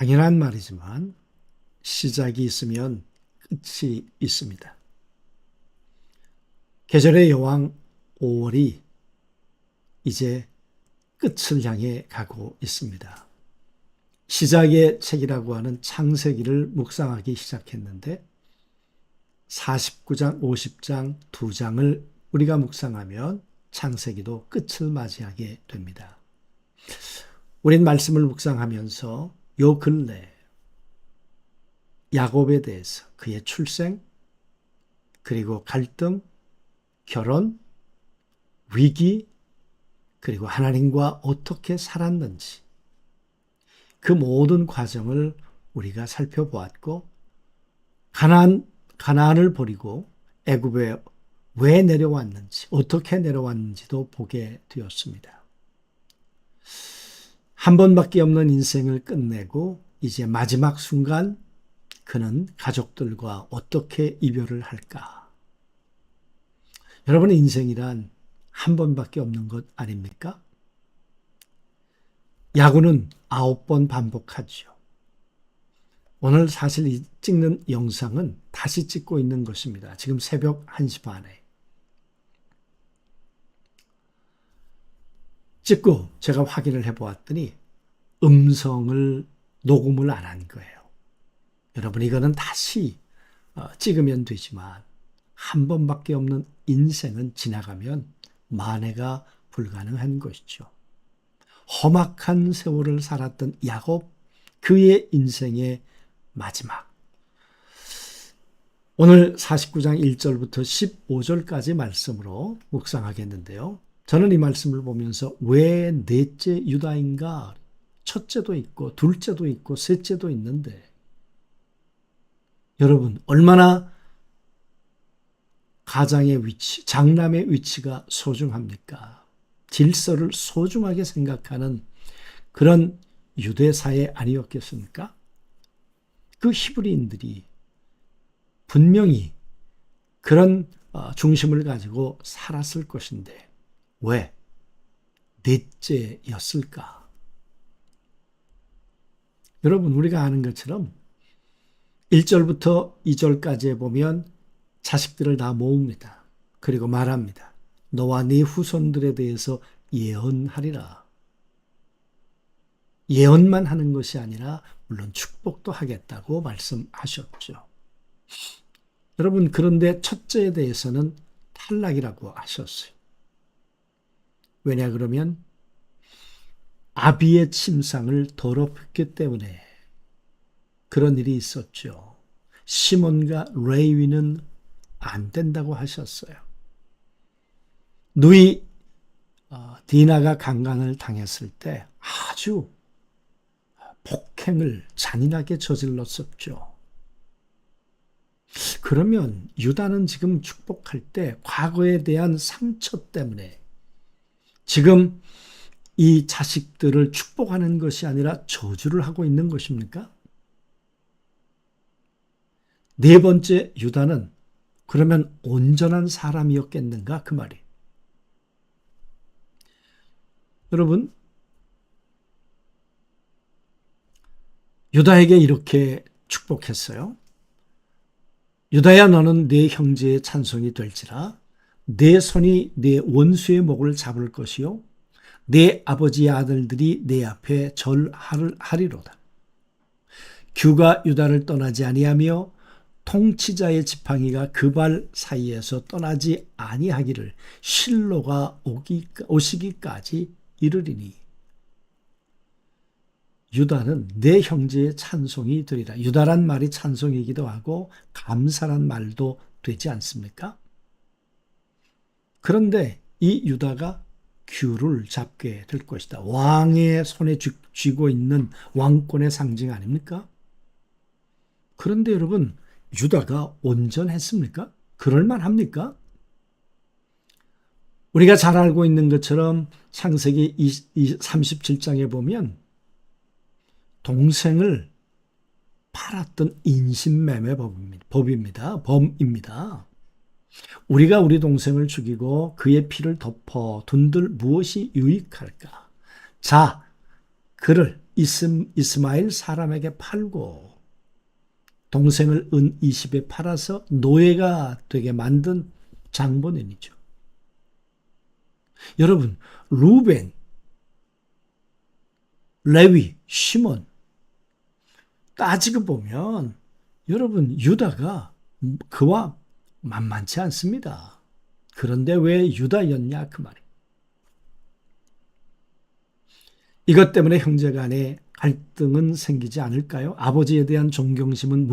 당연한 말이지만 시작이 있으면 끝이 있습니다. 계절의 여왕 5월이 이제 끝을 향해 가고 있습니다. 시작의 책이라고 하는 창세기를 묵상하기 시작했는데 49장, 50장 두 장을 우리가 묵상하면 창세기도 끝을 맞이하게 됩니다. 우린 말씀을 묵상하면서 요 근래 야곱에 대해서 그의 출생, 그리고 갈등, 결혼, 위기, 그리고 하나님과 어떻게 살았는지 그 모든 과정을 우리가 살펴보았고 가나안을 버리고 애굽에 왜 내려왔는지 어떻게 내려왔는지도 보게 되었습니다. 한 번밖에 없는 인생을 끝내고 이제 마지막 순간 그는 가족들과 어떻게 이별을 할까? 여러분의 인생이란 한 번밖에 없는 것 아닙니까? 야구는 9번 반복하죠. 오늘 사실 찍는 영상은 다시 찍고 있는 것입니다. 지금 새벽 1시 반에. 찍고 제가 확인을 해보았더니 음성을 녹음을 안 한 거예요. 여러분 이거는 다시 찍으면 되지만 한 번밖에 없는 인생은 지나가면 만회가 불가능한 것이죠. 험악한 세월을 살았던 야곱, 그의 인생의 마지막. 오늘 49장 1절부터 15절까지 말씀으로 묵상하겠는데요. 저는 이 말씀을 보면서 왜 넷째 유다인가? 첫째도 있고 둘째도 있고 셋째도 있는데 여러분 얼마나 가장의 위치, 장남의 위치가 소중합니까? 질서를 소중하게 생각하는 그런 유대사회 아니었겠습니까? 그 히브리인들이 분명히 그런 중심을 가지고 살았을 것인데 왜 넷째였을까? 여러분 우리가 아는 것처럼 1절부터 2절까지에 보면 자식들을 다 모읍니다. 그리고 말합니다. 너와 네 후손들에 대해서 예언하리라. 예언만 하는 것이 아니라 물론 축복도 하겠다고 말씀하셨죠. 여러분 그런데 첫째에 대해서는 탈락이라고 하셨어요. 왜냐 그러면 아비의 침상을 더럽혔기 때문에 그런 일이 있었죠. 시몬과 레위는 안 된다고 하셨어요. 누이 디나가 강간을 당했을 때 아주 폭행을 잔인하게 저질렀었죠. 그러면 유다는 지금 축복할 때 과거에 대한 상처 때문에 지금 이 자식들을 축복하는 것이 아니라 저주를 하고 있는 것입니까? 네 번째 유다는 그러면 온전한 사람이었겠는가? 그 말이. 여러분, 유다에게 이렇게 축복했어요. 유다야 너는 네 형제의 찬송이 될지라 네 손이 네 원수의 목을 잡을 것이요 네 아버지의 아들들이 네 앞에 절하리로다. 규가 유다를 떠나지 아니하며 통치자의 지팡이가 그 발 사이에서 떠나지 아니하기를 실로가 오시기까지 이르리니 유다는 내 형제의 찬송이 되리라. 유다란 말이 찬송이기도 하고 감사란 말도 되지 않습니까? 그런데 이 유다가 규를 잡게 될 것이다. 왕의 손에 쥐고 있는 왕권의 상징 아닙니까? 그런데 여러분 유다가 온전했습니까? 그럴만합니까? 우리가 잘 알고 있는 것처럼 창세기 37장에 보면 동생을 팔았던 인신매매 범입니다. 우리가 우리 동생을 죽이고 그의 피를 덮어 둔들 무엇이 유익할까? 자, 그를 이스마엘 사람에게 팔고 동생을 은 20에 팔아서 노예가 되게 만든 장본인이죠. 여러분, 루벤, 레위, 시몬 따지고 보면 여러분 유다가 그와 만만치 않습니다. 그런데 왜 유다였냐 그 말이에요. 이것 때문에 형제간에 갈등은 생기지 않을까요? 아버지에 대한 존경심은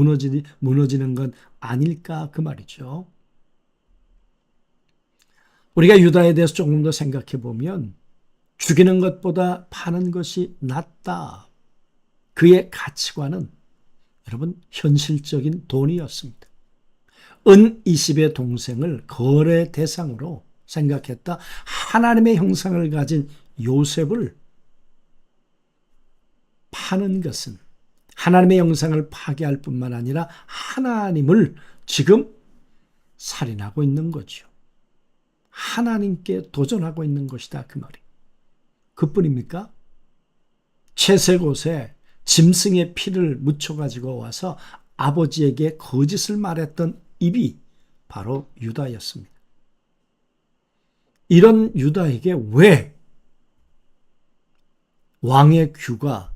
무너지는 건 아닐까 그 말이죠. 우리가 유다에 대해서 조금 더 생각해 보면 죽이는 것보다 파는 것이 낫다. 그의 가치관은 여러분 현실적인 돈이었습니다. 은 20의 동생을 거래 대상으로 생각했다. 하나님의 형상을 가진 요셉을 파는 것은 하나님의 형상을 파괴할 뿐만 아니라 하나님을 지금 살인하고 있는 거죠. 하나님께 도전하고 있는 것이다 그 말이. 그뿐입니까? 채색옷에 짐승의 피를 묻혀가지고 와서 아버지에게 거짓을 말했던 입이 바로 유다였습니다. 이런 유다에게 왜 왕의 규가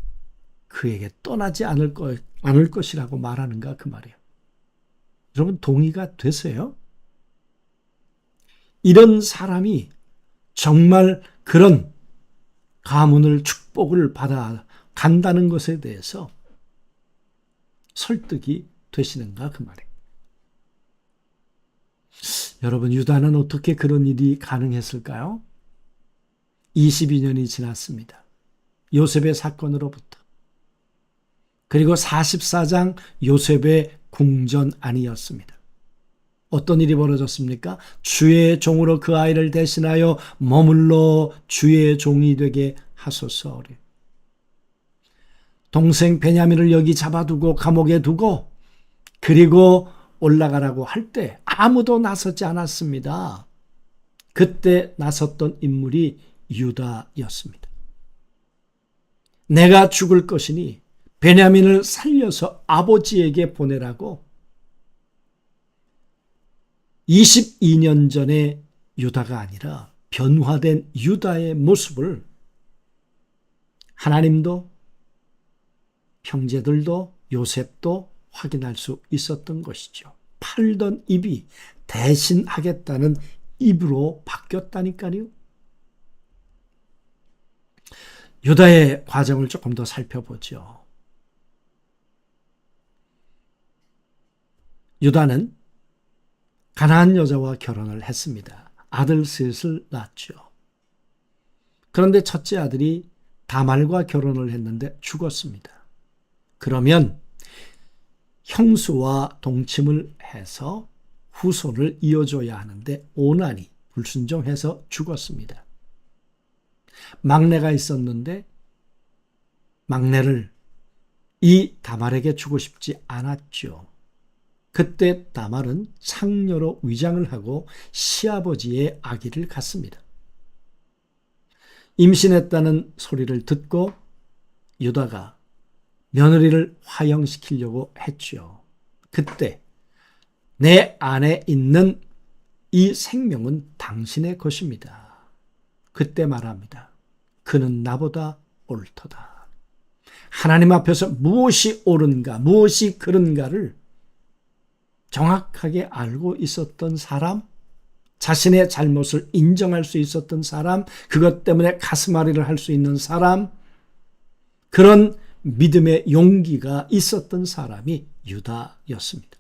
그에게 떠나지 않을 것이라고 말하는가 그 말이에요. 여러분 동의가 되세요? 이런 사람이 정말 그런 가문을 축복을 받아 간다는 것에 대해서 설득이 되시는가 그 말이에요. 여러분 유다는 어떻게 그런 일이 가능했을까요? 22년이 지났습니다. 요셉의 사건으로부터. 그리고 44장 요셉의 궁전안이었습니다. 어떤 일이 벌어졌습니까? 주의 종으로 그 아이를 대신하여 머물러 주의 종이 되게 하소서. 동생 베냐민을 여기 잡아두고 감옥에 두고 그리고 올라가라고 할 때 아무도 나서지 않았습니다. 그때 나섰던 인물이 유다였습니다. 내가 죽을 것이니 베냐민을 살려서 아버지에게 보내라고 22년 전에 유다가 아니라 변화된 유다의 모습을 하나님도 형제들도 요셉도 확인할 수 있었던 것이죠. 팔던 입이 대신하겠다는 입으로 바뀌었다니까요. 유다의 과정을 조금 더 살펴보죠. 유다는 가나안 여자와 결혼을 했습니다. 아들 셋을 낳았죠. 그런데 첫째 아들이 다말과 결혼을 했는데 죽었습니다. 그러면 형수와 동침을 해서 후손을 이어줘야 하는데 오난이 불순종해서 죽었습니다. 막내가 있었는데 막내를 이 다말에게 주고 싶지 않았죠. 그때 다말은 상녀로 위장을 하고 시아버지의 아기를 갖습니다. 임신했다는 소리를 듣고 유다가 며느리를 화형시키려고 했죠. 그때 내 안에 있는 이 생명은 당신의 것입니다. 그때 말합니다. 그는 나보다 옳도다. 하나님 앞에서 무엇이 옳은가, 무엇이 그른가를 정확하게 알고 있었던 사람, 자신의 잘못을 인정할 수 있었던 사람, 그것 때문에 가슴앓이를 할 수 있는 사람, 그런 믿음의 용기가 있었던 사람이 유다였습니다.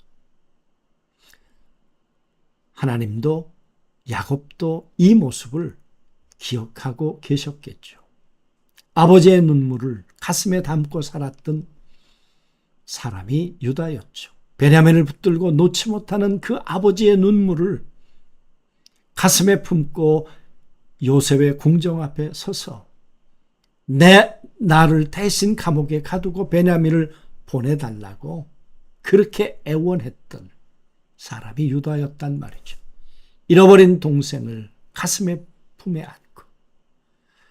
하나님도 야곱도 이 모습을 기억하고 계셨겠죠. 아버지의 눈물을 가슴에 담고 살았던 사람이 유다였죠. 베냐민을 붙들고 놓지 못하는 그 아버지의 눈물을 가슴에 품고 요셉의 궁정 앞에 서서 나를 대신 감옥에 가두고 베냐민을 보내달라고 그렇게 애원했던 사람이 유다였단 말이죠. 잃어버린 동생을 가슴에 품에 안고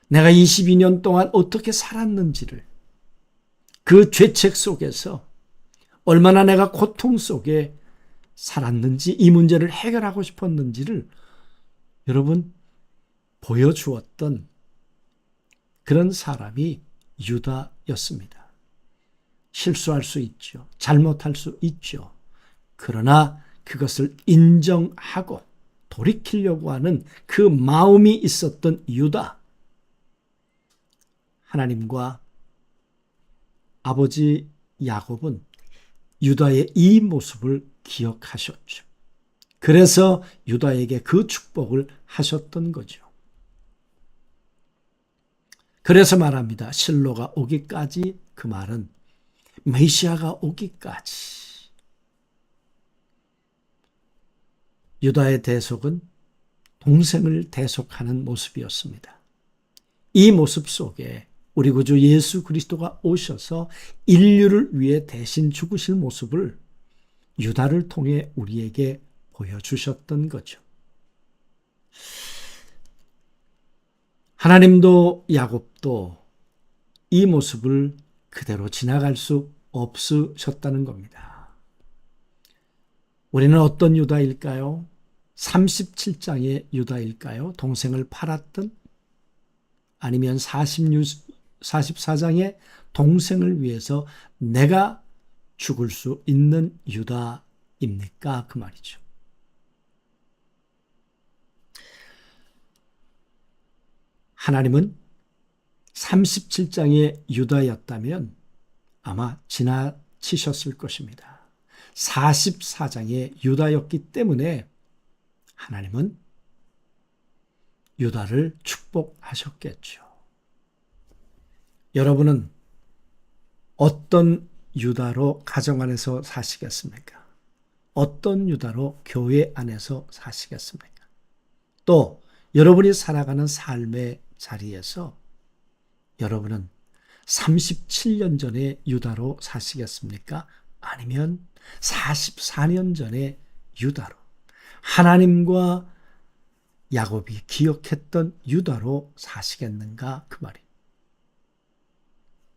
내가 22년 동안 어떻게 살았는지를 그 죄책 속에서 얼마나 내가 고통 속에 살았는지, 이 문제를 해결하고 싶었는지를 여러분 보여주었던 그런 사람이 유다였습니다. 실수할 수 있죠. 잘못할 수 있죠. 그러나 그것을 인정하고 돌이키려고 하는 그 마음이 있었던 유다. 하나님과 아버지 야곱은 유다의 이 모습을 기억하셨죠. 그래서 유다에게 그 축복을 하셨던 거죠. 그래서 말합니다. 실로가 오기까지, 그 말은 메시아가 오기까지. 유다의 대속은 동생을 대속하는 모습이었습니다. 이 모습 속에 우리 구주 예수 그리스도가 오셔서 인류를 위해 대신 죽으실 모습을 유다를 통해 우리에게 보여주셨던 거죠. 하나님도 야곱도 이 모습을 그대로 지나갈 수 없으셨다는 겁니다. 우리는 어떤 유다일까요? 37장의 유다일까요? 동생을 팔았던? 아니면 44장의 동생을 위해서 내가 죽을 수 있는 유다입니까? 그 말이죠. 하나님은 37장의 유다였다면 아마 지나치셨을 것입니다. 44장의 유다였기 때문에 하나님은 유다를 축복하셨겠죠. 여러분은 어떤 유다로 가정 안에서 사시겠습니까? 어떤 유다로 교회 안에서 사시겠습니까? 또 여러분이 살아가는 삶의 자리에서 여러분은 37년 전의 유다로 사시겠습니까? 아니면 44년 전의 유다로, 하나님과 야곱이 기억했던 유다로 사시겠는가? 그 말이.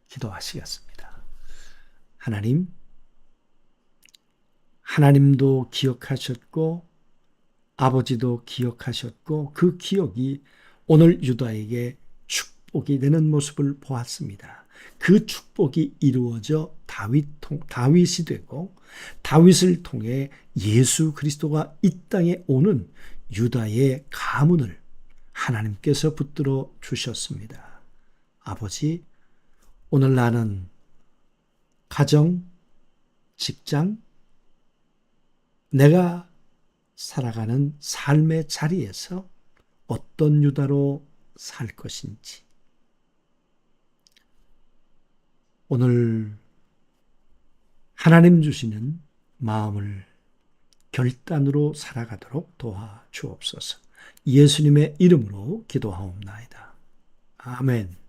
기도하시겠습니다. 하나님도 기억하셨고 아버지도 기억하셨고 그 기억이 오늘 유다에게 축복이 되는 모습을 보았습니다. 그 축복이 이루어져 다윗이 되고 다윗을 통해 예수 그리스도가 이 땅에 오는 유다의 가문을 하나님께서 붙들어 주셨습니다. 아버지, 오늘 나는 가정, 직장, 내가 살아가는 삶의 자리에서 어떤 유다로 살 것인지 오늘 하나님 주시는 마음을 결단으로 살아가도록 도와주옵소서. 예수님의 이름으로 기도하옵나이다. 아멘.